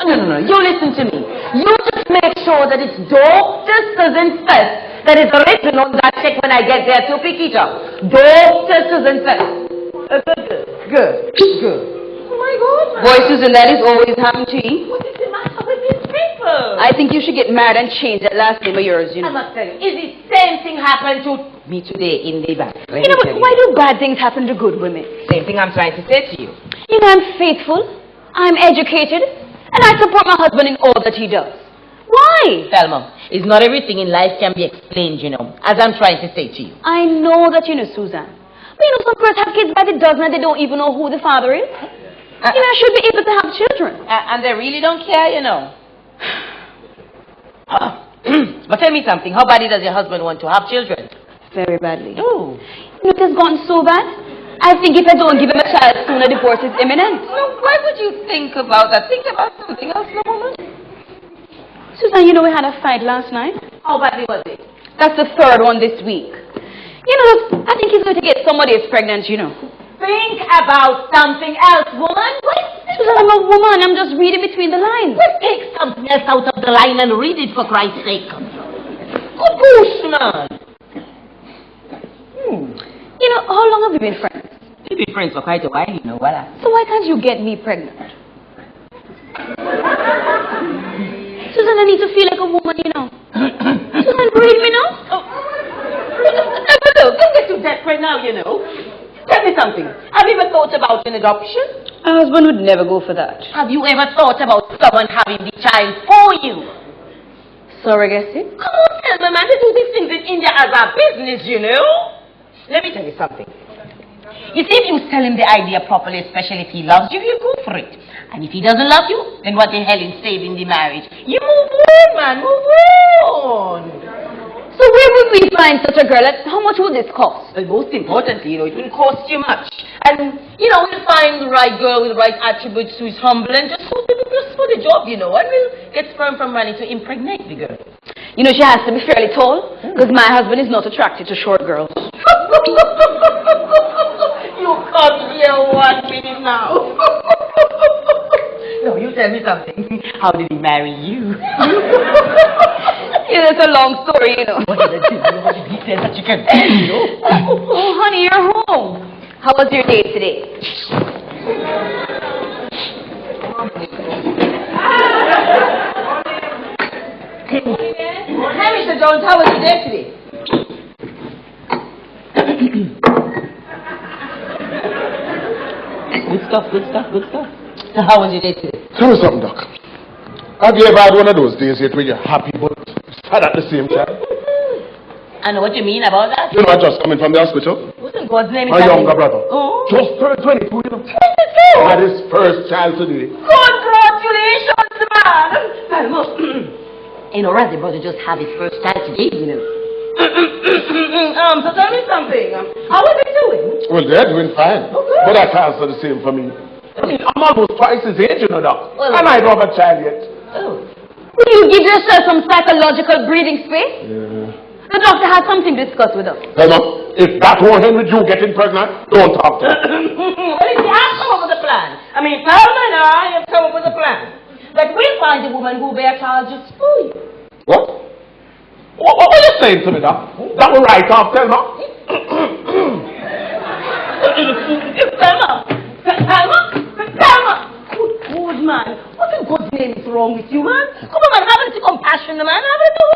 No. You listen to me. You just make sure that it's Dr. Susan First that is written on that check when I get there to pick it up. Dr. Susan First. Good. Oh my God. Boy, Susan, that is always happened to you. What is the matter with these people? I think you should get married and change that last name of yours, you know. I must tell you, is the same thing happened to me today in the bank? You know, but why do bad things happen to good women? Same thing I'm trying to say to you. You know, I'm faithful, I'm educated, and I support my husband in all that he does. Why? Thelma, it's not everything in life can be explained, you know, as I'm trying to say to you. I know that you know, Susan. But you know, some girls have kids by the dozen and they don't even know who the father is. You know, I should be able to have children. And they really don't care, you know. But tell me something, how badly does your husband want to have children? Very badly. Oh. You know, it has gotten so bad. I think if I don't give him a child soon, a divorce is imminent. No, why would you think about that? Think about something else, no woman. Susan, you know we had a fight last night. How badly was it? That's the third one this week. You know, I think he's going to get somebody who's pregnant, you know. Think about something else, woman. Susan, I'm a woman. I'm just reading between the lines. Well, take something else out of the line and read it for Christ's sake. Good goose, man. You know, how long have we been friends? We've been friends for quite a while, you know, voila. So why can't you get me pregnant? Susan, I need to feel like a woman, you know. Susan, read me now. No, don't get too desperate now, you know. Tell me something. Have you ever thought about an adoption? My husband would never go for that. Have you ever thought about someone having the child for you? Surrogacy? Come on, tell me, man. They do these things in India as a business, you know. Let me tell you something. You see, if you sell him the idea properly, especially if he loves you, you go for it. And if he doesn't love you, then what the hell is saving the marriage? You move on, man. Move on. So where would we find such a girl? How much would this cost? Well, most importantly, you know, it wouldn't cost you much. And, you know, we'll find the right girl with the right attributes who is humble and just suitable just for the job, you know. And we'll get sperm from Rani to impregnate the girl. You know, she has to be fairly tall, because my husband is not attracted to short girls. You come here 1 minute now. No, you tell me something. How did he marry you? Yeah, that's a long story, you know. What did he say that you can tell, you know? Oh, honey, you're home. How was your day today? Hey, Mr. Jones, how was your day today? Good stuff. So how was your day today? Tell me something, Doc. Have you ever had one of those days yet where you're happy but sad at the same time? I know what you mean about that. You know, I just coming from the hospital. What's in God's name? My younger brother. Oh. Just turned 22, you know. 22? Had his first child today. Congratulations, man. You know, Razzie brother just had his first child today, you know. So tell me something. How are they doing? Well, they're doing fine. Okay. But I can't say the same for me. I mean, I'm almost twice his age, you know, Doc. Well, I might not have a child yet. Oh. Will you give yourself some psychological breathing space? Yeah. The doctor has something to discuss with us. Thelma, if that won't end with you getting pregnant, don't talk to me. Well, if you have come up with a plan, I mean, Thelma and I have come up with a plan, that we'll find a woman who will bear a child just for you. What? What are you saying to me, Doc? That will write off, Thelma? Thelma! Good man. What in God's name is wrong with you, man? Come on, man. Have a little compassion, man. Have a little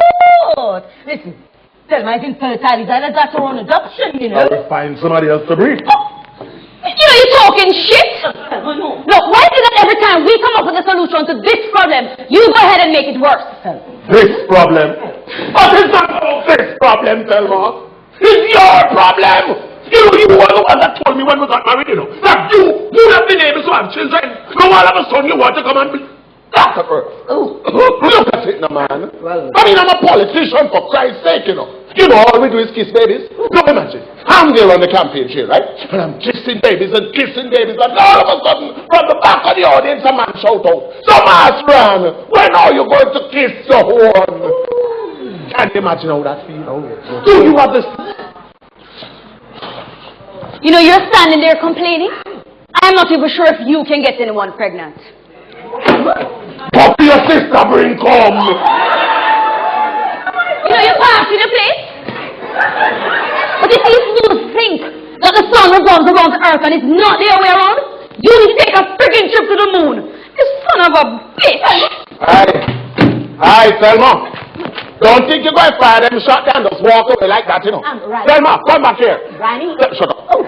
heart. Listen, Thelma is infertile. Either that's her own adoption, you know. I will find somebody else to breed. You know, you're talking shit. No. Look, why is it that every time we come up with a solution to this problem, you go ahead and make it worse? This problem? What is not about this problem, Thelma? It's your problem! You know, you were the one that told me when we got married, you know, that you have been able to have children. Now all of a sudden you want to come and be... That's a girl. Oh. Look at it now, man. Well, I mean, I'm a politician, for Christ's sake, you know. You know, all we do is kiss babies. Now imagine, I'm there on the campaign trail, right? And I'm kissing babies, and all of a sudden, from the back of the audience, a man shout out, "Some ass ran! When are you going to kiss the horn?" Can't you imagine how that feels? Do you have this? You know, you're standing there complaining. I'm not even sure if you can get anyone pregnant. But sister bring come. You know, you're passing the place. But if you think that the sun revolves around the earth and it's not the other way around, you need to take a freaking trip to the moon. You son of a bitch. Hi, Selma. Don't think you're going to fire them shot down, just walk away like that, you know. Selma, come back here. Granny? Shut up. Oh.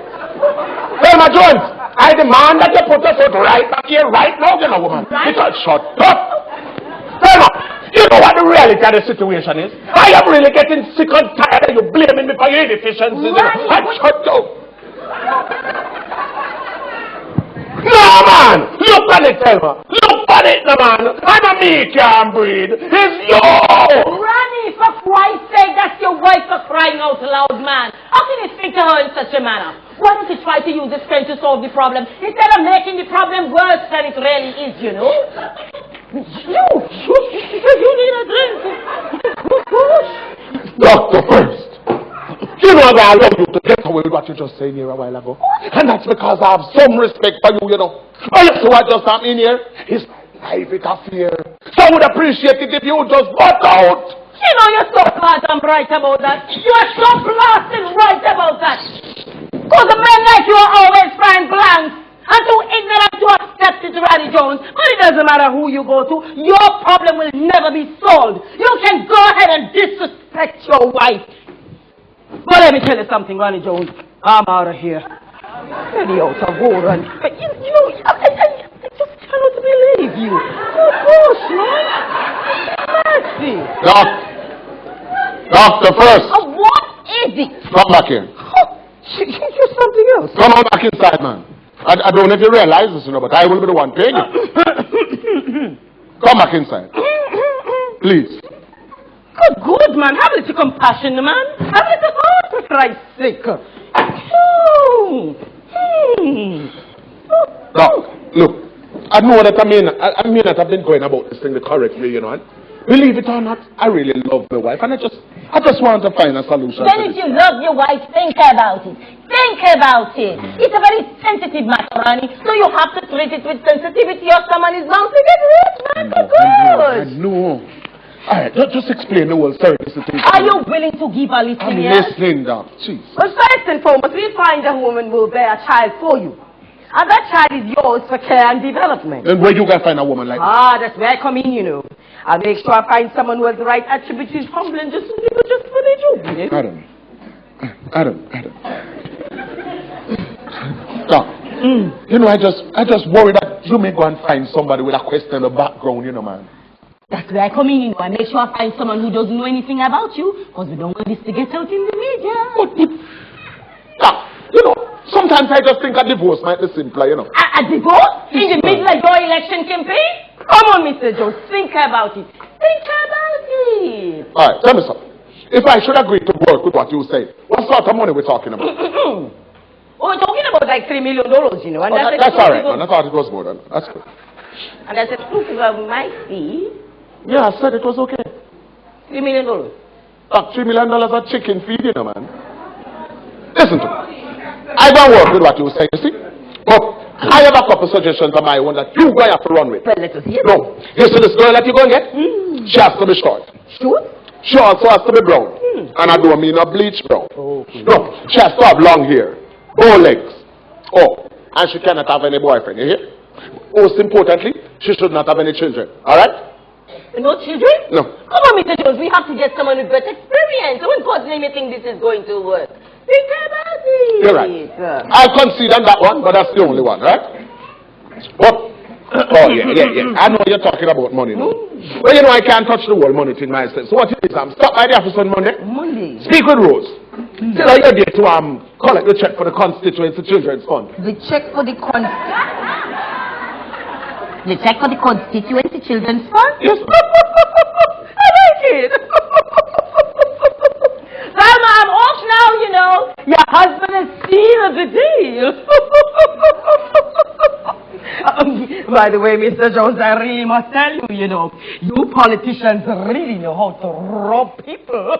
Selma Jones, I demand that you put your foot right back here right now, you know, woman. Because shut up. Selma, you know what the reality of the situation is? I am really getting sick and tired of you blaming me for your inefficiencies. Shut up. No, man! Look at it, Selma! Look at it, no, man! I'm a me can't breathe! It's you! Granny, for Christ's sake, that's your wife for crying out loud, man! How can you speak to her in such a manner? Why don't you try to use this friend to solve the problem instead of making the problem worse than it really is, you know? You need a drink! Doctor first! You know I allow you to get away with what you just said here a while ago. And that's because I have some respect for you, you know. Oh, you see what just happened here? It's private affair. So I would appreciate it if you would just walk out. You know you're so goddamn right about that. You are so blasting right about that. Because the men like you are always find blanks and too ignorant to accept it, Randy Jones. But it doesn't matter who you go to, your problem will never be solved. You can go ahead and disrespect your wife. But let me tell you something, Ronnie Jones. I'm out of here. Really out of order. But you know, I just cannot believe you. Of course, man. Mercy. Doctor first. What is it? Come back here. You're something else. Come on back inside, man. I don't know if you realize this, you know, but I will be the one paying you. Come back inside. Please. Good, man. Have a little compassion, man. Have a little heart, for Christ's sake. Doc, look, I know that I mean that I've been going about this thing the correct way, you know. And believe it or not, I really love my wife, and I just want to find a solution. Then if you love your wife, think about it. Think about it. It's a very sensitive matter, Ronnie, so you have to treat it with sensitivity or someone is bound to get hurt, man. I know. All right, just explain the whole service situation. Are you willing to give a listening ear? I'm listening, Doc. Jeez. Well, first and foremost, we find a woman will bear a child for you. And that child is yours for care and development. And where you gonna find a woman like that? That's where I come in, you know. I'll make sure I find someone who has the right attributes, who's humble and just for their job, you know. Adam. Doc, you know, I just worry that you may go and find somebody with a questionable background, you know, man. That's where I come in, you know. I make sure I find someone who doesn't know anything about you, because we don't want this to get out in the media. But, Doc, you know, sometimes I just think a divorce might be simpler, you know. A divorce? In the middle of your election campaign? Come on, Mr. Jones, think about it. Think about it. All right, tell me something. If I should agree to work with what you say, what sort of money we're talking about? We're talking about like $3 million, you know. And that's all right, man. I thought it was more than that's good. And that's exclusive of my fee. Yeah, I said it was okay. $3 million. $3 million a chicken feed, you know, man. Listen to me. I don't work with what you say, you see. But I have a couple suggestions of my own that you guys have to run with. Well, let us hear. No. You see this girl that you're going to get? She has to be short. Short? She also has to be brown. And I don't mean a bleach brown. Okay. No. She has to have long hair. Bow legs. Oh. And she cannot have any boyfriend, you hear? Most importantly, she should not have any children. Alright? No children? No. Come on, Mr. Jones, we have to get someone with better experience. I wouldn't God's name you think this is going to work. Think about it. You're right. I'll concede on that one, but that's the only one, right? But, yeah. I know you're talking about money now. Well, you know, I can't touch the whole money thing myself. So what it is, I'm stop by the office on Monday. Speak with Rose. Tell her you're there to collect the check for the Constituency Children's Fund. The check for the Constituency Children's Fund? Yes, I like it. Salma, I'm off now, you know. Your husband has sealed the deal. By the way, Mr. Jones, I really must tell you, you know, you politicians really know how to rob people.